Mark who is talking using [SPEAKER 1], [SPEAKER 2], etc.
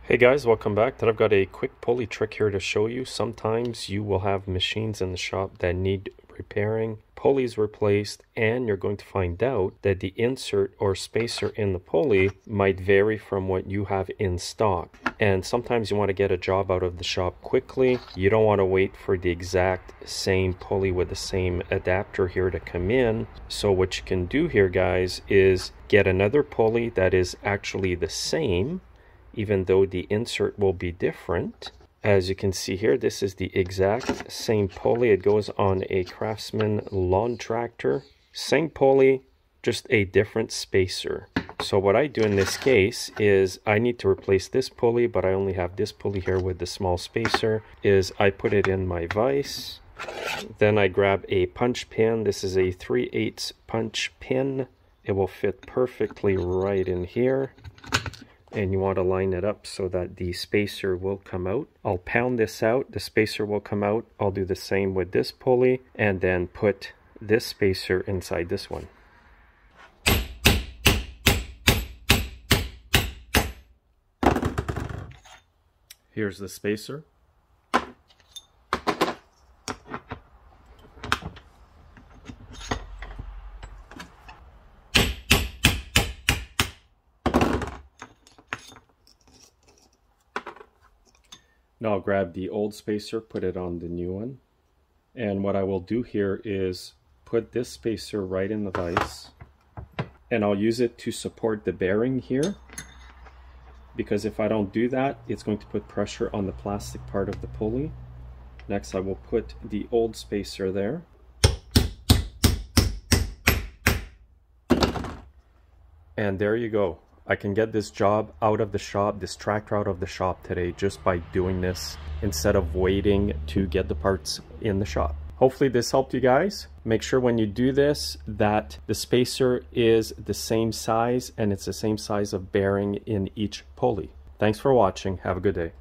[SPEAKER 1] Hey guys, welcome back. I've got a quick pulley trick here to show you. Sometimes you will have machines in the shop that need repairing, pulleys replaced, and you're going to find out that the insert or spacer in the pulley might vary from what you have in stock. And sometimes you want to get a job out of the shop quickly. You don't want to wait for the exact same pulley with the same adapter here to come in. So what you can do here, guys, is get another pulley that is actually the same, even though the insert will be different. As you can see here, this is the exact same pulley. It goes on a Craftsman lawn tractor. Same pulley, just a different spacer. So what I do in this case is I need to replace this pulley, but I only have this pulley here with the small spacer, is I put it in my vise. Then I grab a punch pin. This is a 3/8 punch pin. It will fit perfectly right in here. And you want to line it up so that the spacer will come out. I'll pound this out, the spacer will come out. I'll do the same with this pulley and then put this spacer inside this one. Here's the spacer. Now I'll grab the old spacer, put it on the new one. And what I will do here is put this spacer right in the vise. And I'll use it to support the bearing here. Because if I don't do that, it's going to put pressure on the plastic part of the pulley. Next I will put the old spacer there. And there you go. I can get this job out of the shop, this tractor out of the shop today just by doing this instead of waiting to get the parts in the shop. Hopefully this helped you guys. Make sure when you do this that the spacer is the same size and it's the same size of bearing in each pulley. Thanks for watching. Have a good day.